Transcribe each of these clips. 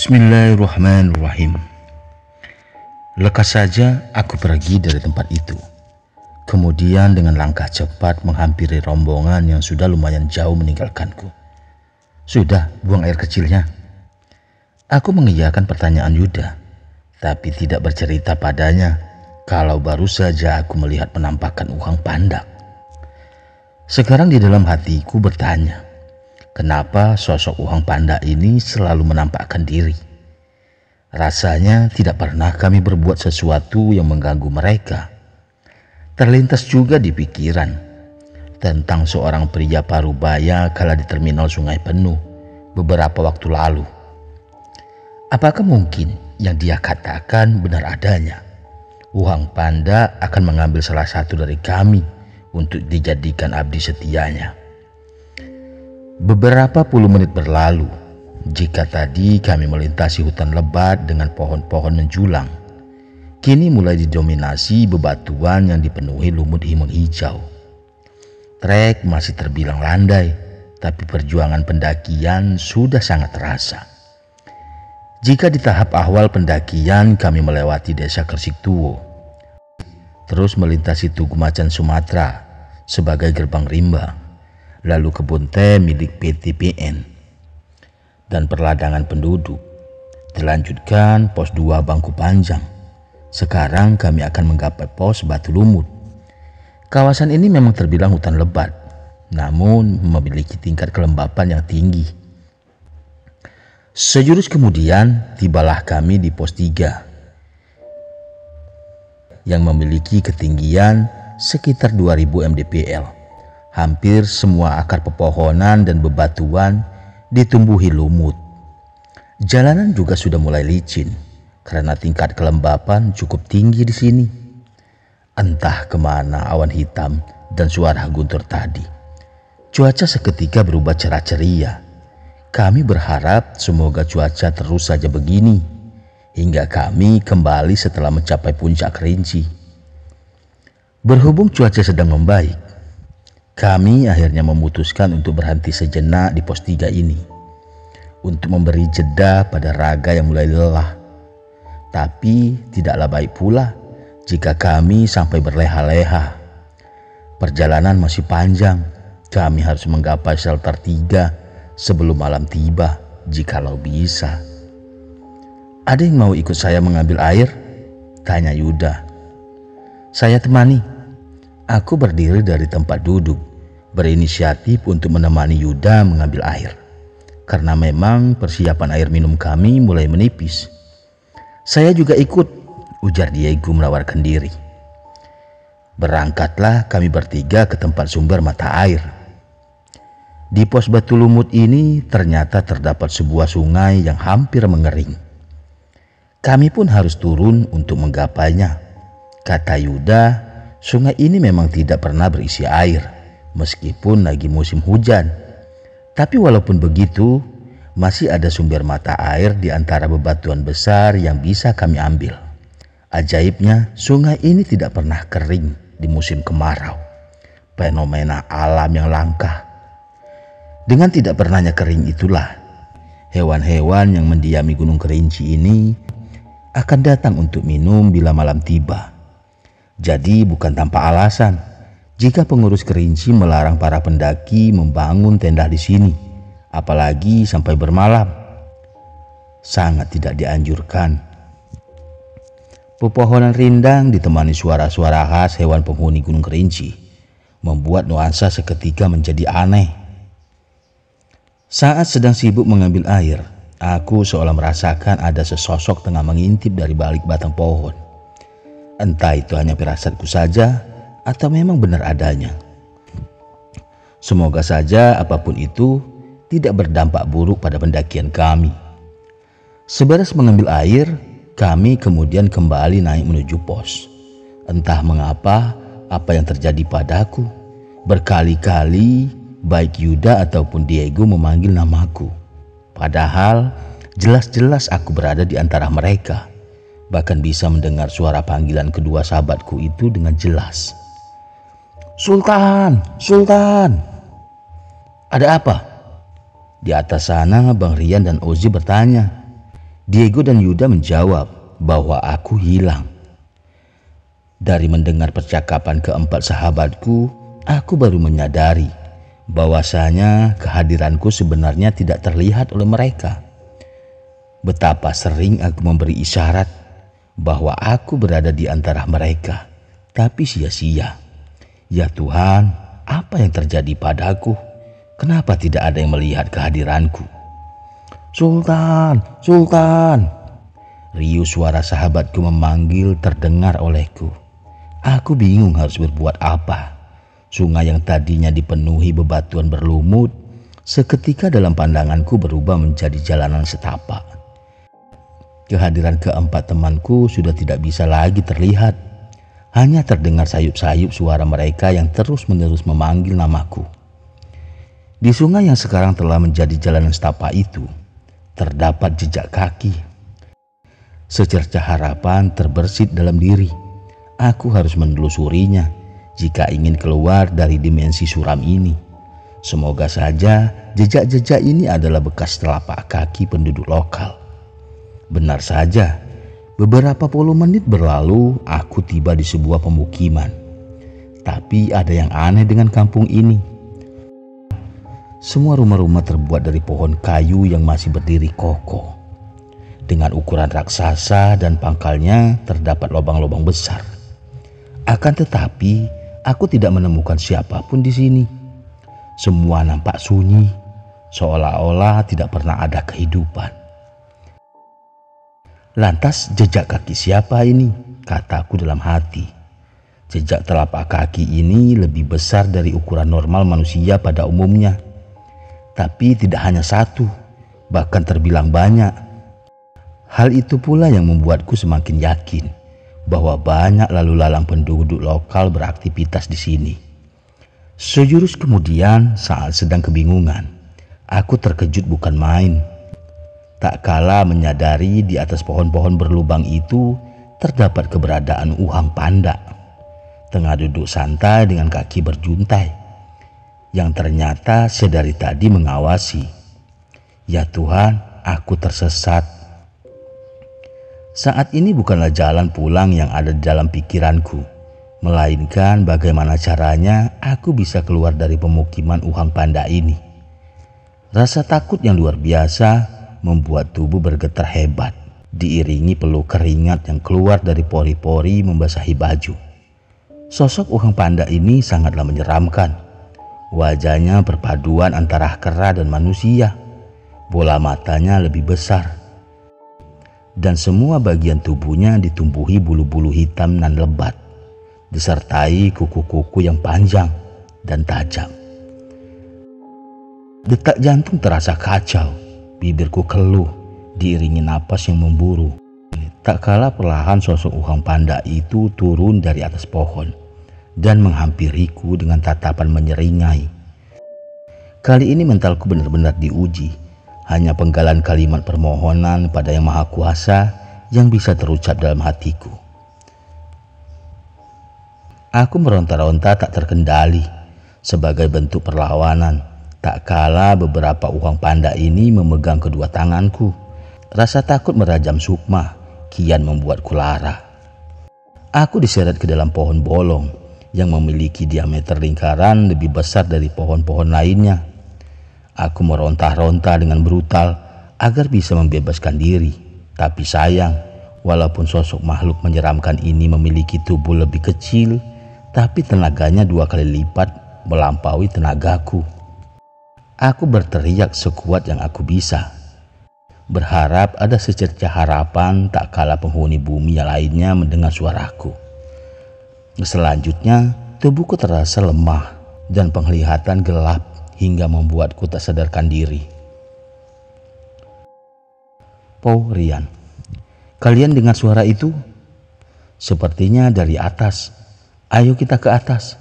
Bismillahirrahmanirrahim. Lekas saja aku pergi dari tempat itu. Kemudian dengan langkah cepat menghampiri rombongan yang sudah lumayan jauh meninggalkanku. Sudah, buang air kecilnya. Aku mengiyakan pertanyaan Yuda, tapi tidak bercerita padanya kalau baru saja aku melihat penampakan Uhang Pandak. Sekarang di dalam hatiku bertanya, kenapa sosok Uhang Pandak ini selalu menampakkan diri? Rasanya tidak pernah kami berbuat sesuatu yang mengganggu mereka. Terlintas juga di pikiran tentang seorang pria parubaya kala di terminal Sungai Penuh beberapa waktu lalu. Apakah mungkin yang dia katakan benar adanya? Uhang Pandak akan mengambil salah satu dari kami untuk dijadikan abdi setianya. Beberapa puluh menit berlalu. Jika tadi kami melintasi hutan lebat dengan pohon-pohon menjulang, kini mulai didominasi bebatuan yang dipenuhi lumut himung hijau. Trek masih terbilang landai, tapi perjuangan pendakian sudah sangat terasa. Jika di tahap awal pendakian kami melewati desa Kersiktuo, terus melintasi Tugu Macan Sumatera sebagai gerbang rimba, lalu kebun teh milik PTPN, dan perladangan penduduk. Dilanjutkan pos 2 Bangku Panjang. Sekarang kami akan menggapai pos Batu Lumut. Kawasan ini memang terbilang hutan lebat, namun memiliki tingkat kelembapan yang tinggi. Sejurus kemudian tibalah kami di pos 3 yang memiliki ketinggian sekitar 2000 mdpl. Hampir semua akar pepohonan dan bebatuan ditumbuhi lumut. Jalanan juga sudah mulai licin karena tingkat kelembapan cukup tinggi di sini. Entah kemana awan hitam dan suara guntur tadi. Cuaca seketika berubah cerah ceria. Kami berharap semoga cuaca terus saja begini hingga kami kembali setelah mencapai puncak Kerinci. Berhubung cuaca sedang membaik, kami akhirnya memutuskan untuk berhenti sejenak di pos 3 ini untuk memberi jeda pada raga yang mulai lelah. Tapi tidaklah baik pula jika kami sampai berleha-leha. Perjalanan masih panjang. Kami harus menggapai shelter 3 sebelum malam tiba, jikalau bisa. Ada yang mau ikut saya mengambil air? Tanya Yuda. Saya temani. Aku berdiri dari tempat duduk, berinisiatif untuk menemani Yuda mengambil air. Karena memang persiapan air minum kami mulai menipis. Saya juga ikut, ujar Diego menawarkan diri. Berangkatlah kami bertiga ke tempat sumber mata air. Di pos Batu Lumut ini ternyata terdapat sebuah sungai yang hampir mengering. Kami pun harus turun untuk menggapainya. Kata Yuda, sungai ini memang tidak pernah berisi air, meskipun lagi musim hujan. Tapi walaupun begitu, masih ada sumber mata air di antara bebatuan besar yang bisa kami ambil. Ajaibnya, sungai ini tidak pernah kering di musim kemarau. Fenomena alam yang langka. Dengan tidak pernahnya kering itulah, hewan-hewan yang mendiami Gunung Kerinci ini akan datang untuk minum bila malam tiba. Jadi bukan tanpa alasan jika pengurus Kerinci melarang para pendaki membangun tenda di sini, apalagi sampai bermalam. Sangat tidak dianjurkan. Pepohonan rindang ditemani suara-suara khas hewan penghuni Gunung Kerinci membuat nuansa seketika menjadi aneh. Saat sedang sibuk mengambil air, aku seolah merasakan ada sesosok tengah mengintip dari balik batang pohon. Entah itu hanya firasatku saja atau memang benar adanya. Semoga saja apapun itu tidak berdampak buruk pada pendakian kami. Seberes mengambil air, kami kemudian kembali naik menuju pos. Entah mengapa apa yang terjadi padaku. Berkali-kali baik Yuda ataupun Diego memanggil namaku. Padahal jelas-jelas aku berada di antara mereka. Bahkan bisa mendengar suara panggilan kedua sahabatku itu dengan jelas. Sultan, Sultan. Ada apa? Di atas sana Bang Rian dan Ozi bertanya. Diego dan Yuda menjawab bahwa aku hilang. Dari mendengar percakapan keempat sahabatku, aku baru menyadari bahwasanya kehadiranku sebenarnya tidak terlihat oleh mereka. Betapa sering aku memberi isyarat bahwa aku berada di antara mereka, tapi sia-sia. Ya Tuhan, apa yang terjadi padaku? Kenapa tidak ada yang melihat kehadiranku? Sultan, Sultan! Riuh suara sahabatku memanggil terdengar olehku. Aku bingung harus berbuat apa. Sungai yang tadinya dipenuhi bebatuan berlumut, seketika dalam pandanganku berubah menjadi jalanan setapak. Kehadiran keempat temanku sudah tidak bisa lagi terlihat. Hanya terdengar sayup-sayup suara mereka yang terus-menerus memanggil namaku. Di sungai yang sekarang telah menjadi jalanan setapak itu, terdapat jejak kaki. Secercah harapan terbersit dalam diri. Aku harus menelusurinya jika ingin keluar dari dimensi suram ini. Semoga saja jejak-jejak ini adalah bekas telapak kaki penduduk lokal. Benar saja, beberapa puluh menit berlalu aku tiba di sebuah pemukiman. Tapi ada yang aneh dengan kampung ini. Semua rumah-rumah terbuat dari pohon kayu yang masih berdiri kokoh. Dengan ukuran raksasa dan pangkalnya terdapat lubang-lubang besar. Akan tetapi, aku tidak menemukan siapapun di sini. Semua nampak sunyi, seolah-olah tidak pernah ada kehidupan. Lantas jejak kaki siapa ini? Kataku dalam hati. Jejak telapak kaki ini lebih besar dari ukuran normal manusia pada umumnya. Tapi tidak hanya satu, bahkan terbilang banyak. Hal itu pula yang membuatku semakin yakin bahwa banyak lalu lalang penduduk lokal beraktivitas di sini. Sejurus kemudian, saat sedang kebingungan, aku terkejut bukan main. Tak kala menyadari di atas pohon-pohon berlubang itu terdapat keberadaan Uhang Panda. Tengah duduk santai dengan kaki berjuntai, yang ternyata sedari tadi mengawasi. Ya Tuhan, aku tersesat. Saat ini bukanlah jalan pulang yang ada di dalam pikiranku, melainkan bagaimana caranya aku bisa keluar dari pemukiman Uhang Panda ini. Rasa takut yang luar biasa membuat tubuh bergetar hebat, diiringi peluh keringat yang keluar dari pori-pori membasahi baju. Sosok Uhang Panda ini sangatlah menyeramkan. Wajahnya perpaduan antara kera dan manusia. Bola matanya lebih besar. Dan semua bagian tubuhnya ditumbuhi bulu-bulu hitam dan lebat, disertai kuku-kuku yang panjang dan tajam. Detak jantung terasa kacau, bibirku keluh, diiringi napas yang memburu. Tak kala perlahan sosok Uhang Panda itu turun dari atas pohon dan menghampiriku dengan tatapan menyeringai. Kali ini mentalku benar-benar diuji. Hanya penggalan kalimat permohonan pada Yang Maha Kuasa yang bisa terucap dalam hatiku. Aku meronta-ronta tak terkendali sebagai bentuk perlawanan. Tak kala beberapa Uhang Panda ini memegang kedua tanganku. Rasa takut merajam sukma kian membuatku lara. Aku diseret ke dalam pohon bolong yang memiliki diameter lingkaran lebih besar dari pohon-pohon lainnya. Aku meronta-ronta dengan brutal agar bisa membebaskan diri. Tapi sayang, walaupun sosok makhluk menyeramkan ini memiliki tubuh lebih kecil, tapi tenaganya 2 kali lipat melampaui tenagaku. Aku berteriak sekuat yang aku bisa, berharap ada secercah harapan tak kala penghuni bumi yang lainnya mendengar suaraku. Selanjutnya, tubuhku terasa lemah dan penglihatan gelap hingga membuatku tak sadarkan diri. "Po, Rian, kalian dengar suara itu? Sepertinya dari atas. Ayo kita ke atas,"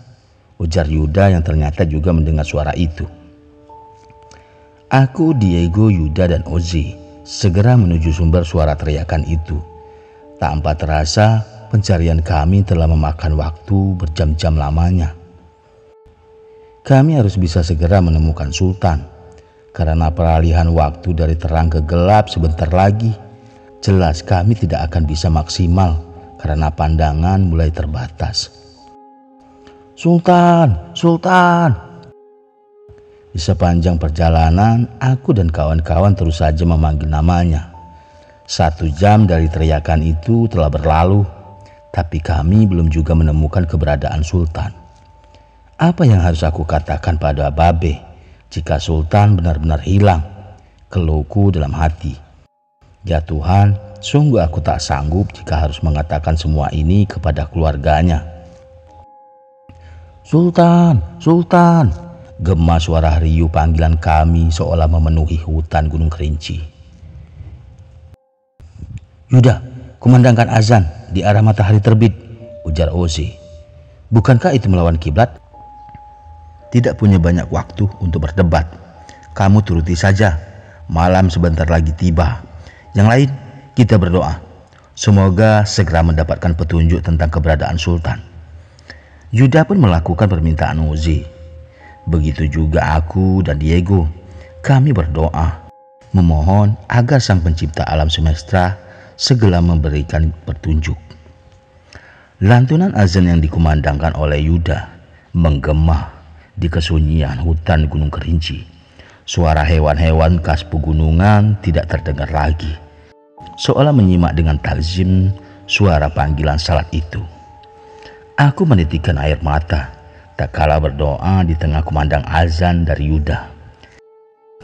ujar Yuda yang ternyata juga mendengar suara itu. Aku, Diego, Yuda, dan Ozzy segera menuju sumber suara teriakan itu. Tanpa terasa, pencarian kami telah memakan waktu berjam-jam lamanya. Kami harus bisa segera menemukan Sultan, karena peralihan waktu dari terang ke gelap sebentar lagi Jelas kami tidak akan bisa maksimal karena pandangan mulai terbatas. Sultan, Sultan. Di sepanjang perjalanan, aku dan kawan-kawan terus saja memanggil namanya. 1 jam dari teriakan itu telah berlalu, tapi kami belum juga menemukan keberadaan Sultan. Apa yang harus aku katakan pada Babe jika Sultan benar-benar hilang? Keluhku dalam hati. Ya Tuhan, sungguh aku tak sanggup jika harus mengatakan semua ini kepada keluarganya. Sultan, Sultan, gema suara riuh panggilan kami seolah memenuhi hutan Gunung Kerinci. Yuda, kumandangkan azan di arah matahari terbit, ujar Ozi. Bukankah itu melawan kiblat? Tidak punya banyak waktu untuk berdebat. Kamu turuti saja. Malam sebentar lagi tiba. Yang lain, kita berdoa. Semoga segera mendapatkan petunjuk tentang keberadaan Sultan. Yuda pun melakukan permintaan Ozi. Begitu juga aku dan Diego. Kami berdoa, memohon agar Sang Pencipta alam semesta segera memberikan petunjuk. Lantunan azan yang dikumandangkan oleh Yuda menggema di kesunyian hutan Gunung Kerinci. Suara hewan-hewan khas pegunungan tidak terdengar lagi, seolah menyimak dengan takzim suara panggilan salat itu. Aku menitikkan air mata tak kalah berdoa di tengah kumandang azan dari Yuda.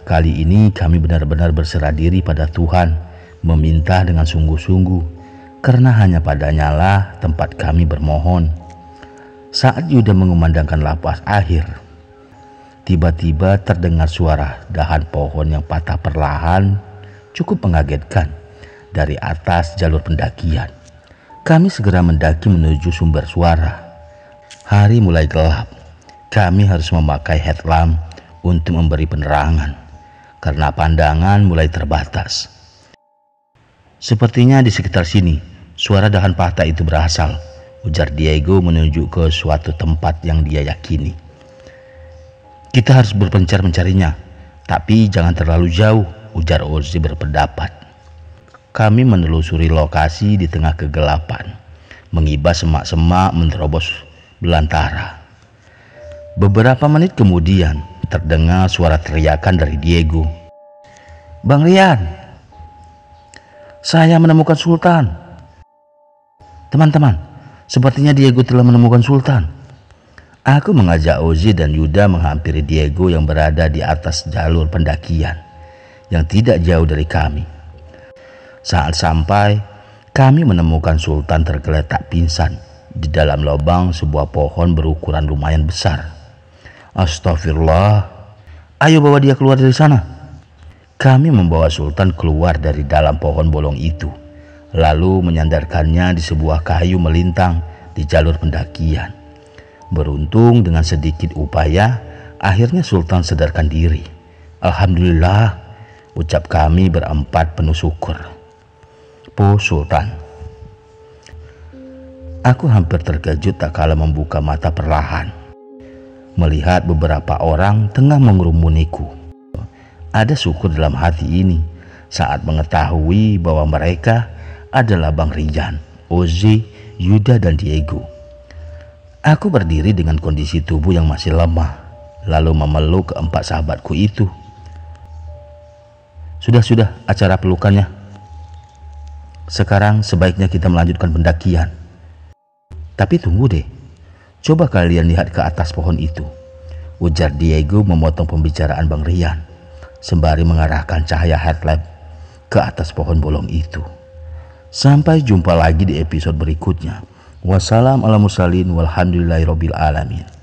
Kali ini kami benar-benar berserah diri pada Tuhan, meminta dengan sungguh-sungguh, karena hanya padanya lah tempat kami bermohon. Saat Yuda mengumandangkan lafaz akhir, tiba-tiba terdengar suara dahan pohon yang patah perlahan, cukup mengagetkan dari atas jalur pendakian. Kami segera mendaki menuju sumber suara. Hari mulai gelap. Kami harus memakai headlamp untuk memberi penerangan karena pandangan mulai terbatas. Sepertinya di sekitar sini suara dahan patah itu berasal, ujar Diego menunjuk ke suatu tempat yang dia yakini. Kita harus berpencar mencarinya, tapi jangan terlalu jauh, ujar Ozi berpendapat. Kami menelusuri lokasi di tengah kegelapan, mengibas semak-semak menerobos belantara. Beberapa menit kemudian terdengar suara teriakan dari Diego. Bang Rian, saya menemukan Sultan. Teman-teman, sepertinya Diego telah menemukan Sultan. Aku mengajak Ozi dan Yuda menghampiri Diego yang berada di atas jalur pendakian yang tidak jauh dari kami. Saat sampai, kami menemukan Sultan tergeletak pingsan di dalam lubang sebuah pohon berukuran lumayan besar. Astagfirullah, ayo bawa dia keluar dari sana. Kami membawa Sultan keluar dari dalam pohon bolong itu, lalu menyandarkannya di sebuah kayu melintang di jalur pendakian. Beruntung dengan sedikit upaya, akhirnya Sultan sadarkan diri. Alhamdulillah, ucap kami berempat penuh syukur. Po Sultan. Aku hampir terkejut tak kala membuka mata perlahan, melihat beberapa orang tengah mengerumuniku. Ada syukur dalam hati ini saat mengetahui bahwa mereka adalah Bang Rian, Ozi, Yuda, dan Diego. Aku berdiri dengan kondisi tubuh yang masih lemah, lalu memeluk keempat sahabatku itu. Sudah acara pelukannya. Sekarang sebaiknya kita melanjutkan pendakian. Tapi tunggu deh, coba kalian lihat ke atas pohon itu, ujar Diego memotong pembicaraan Bang Rian, sembari mengarahkan cahaya headlamp ke atas pohon bolong itu. Sampai jumpa lagi di episode berikutnya. Wassalamualaikum warahmatullahi wabarakatuh.